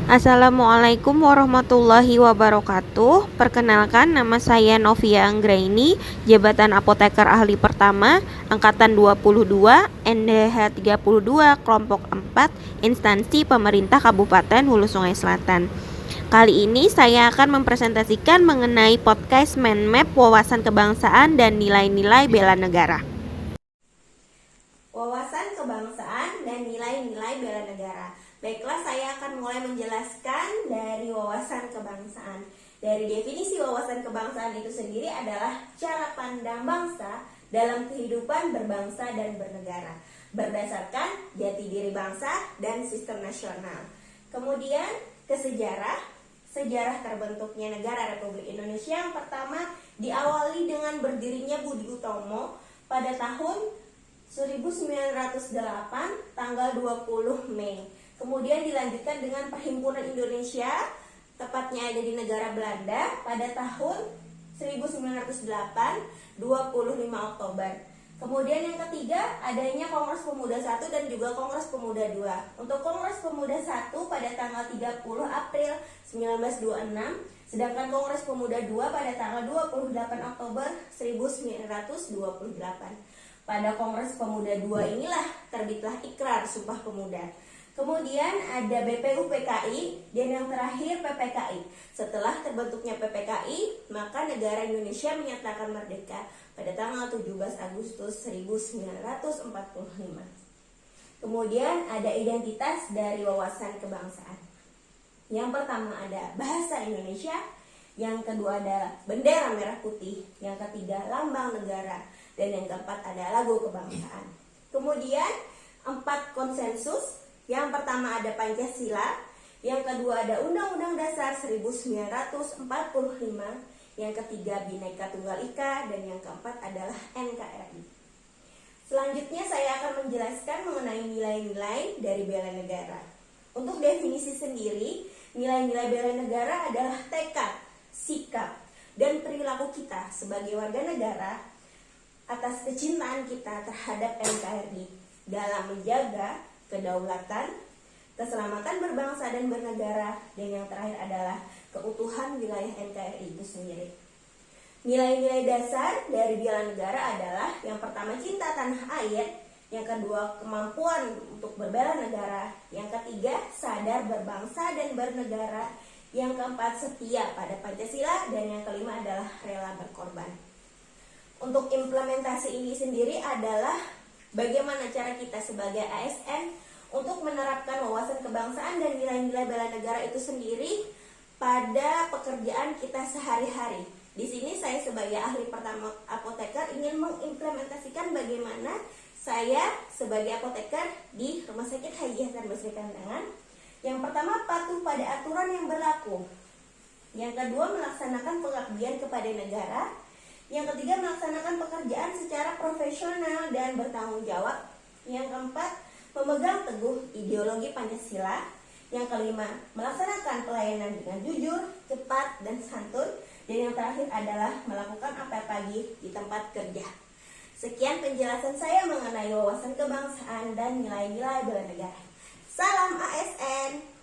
Assalamualaikum warahmatullahi wabarakatuh. Perkenalkan, nama saya Novia Anggraini, jabatan apoteker ahli pertama, angkatan 22, NDH 32, kelompok 4, instansi pemerintah Kabupaten Hulu Sungai Selatan. Kali ini saya akan mempresentasikan mengenai podcast Mind Map Wawasan Kebangsaan dan Nilai-nilai Bela Negara. Wawasan kebangsaan dan nilai-nilai bela negara. Baiklah, saya akan mulai menjelaskan dari wawasan kebangsaan. Dari definisi wawasan kebangsaan itu sendiri adalah cara pandang bangsa dalam kehidupan berbangsa dan bernegara, berdasarkan jati diri bangsa dan sistem nasional. Kemudian ke sejarah terbentuknya negara Republik Indonesia yang pertama diawali dengan berdirinya Budi Utomo pada tahun 1908 tanggal 20 Mei. Kemudian dilanjutkan dengan Perhimpunan Indonesia, tepatnya ada di negara Belanda pada tahun 1908 25 Oktober. Kemudian yang ketiga adanya Kongres Pemuda 1 dan juga Kongres Pemuda 2. Untuk Kongres Pemuda 1 pada tanggal 30 April 1926, sedangkan Kongres Pemuda 2 pada tanggal 28 Oktober 1928. Pada Kongres Pemuda 2 inilah terbitlah Ikrar Sumpah Pemuda. Kemudian ada BPUPKI dan yang terakhir PPKI. Setelah terbentuknya PPKI, maka negara Indonesia menyatakan merdeka pada tanggal 17 Agustus 1945. Kemudian ada identitas dari wawasan kebangsaan. Yang pertama ada bahasa Indonesia, yang kedua adalah bendera merah putih, yang ketiga lambang negara, dan yang keempat ada lagu kebangsaan. Kemudian 4 konsensus. Yang pertama ada Pancasila, yang kedua ada Undang-Undang Dasar 1945, yang ketiga Bhinneka Tunggal Ika, dan yang keempat adalah NKRI. Selanjutnya saya akan menjelaskan mengenai nilai-nilai dari bela negara. Untuk definisi sendiri, nilai-nilai bela negara adalah tekad, sikap, dan perilaku kita sebagai warga negara atas kecintaan kita terhadap NKRI dalam menjaga kedaulatan, keselamatan berbangsa dan bernegara, dan yang terakhir adalah keutuhan wilayah NKRI itu sendiri. Nilai-nilai dasar dari bela negara adalah yang pertama cinta tanah air, yang kedua kemampuan untuk berbela negara, yang ketiga sadar berbangsa dan bernegara, yang keempat setia pada Pancasila, dan yang kelima adalah rela berkorban. Untuk implementasi ini sendiri adalah bagaimana cara kita sebagai ASN untuk menerapkan wawasan kebangsaan dan nilai-nilai bela negara itu sendiri pada pekerjaan kita sehari-hari. Di sini saya sebagai ahli pertama apoteker ingin mengimplementasikan bagaimana saya sebagai apoteker di Rumah Sakit Haji Hasan Basri Kandangan. Yang pertama, patuh pada aturan yang berlaku. Yang kedua, melaksanakan pengabdian kepada negara. Yang ketiga, melaksanakan pekerjaan secara profesional dan bertanggung jawab. Yang keempat, memegang teguh ideologi Pancasila. Yang kelima, melaksanakan pelayanan dengan jujur, cepat, dan santun. Dan yang terakhir adalah melakukan apel pagi di tempat kerja. Sekian penjelasan saya mengenai wawasan kebangsaan dan nilai-nilai bela negara. Salam ASN.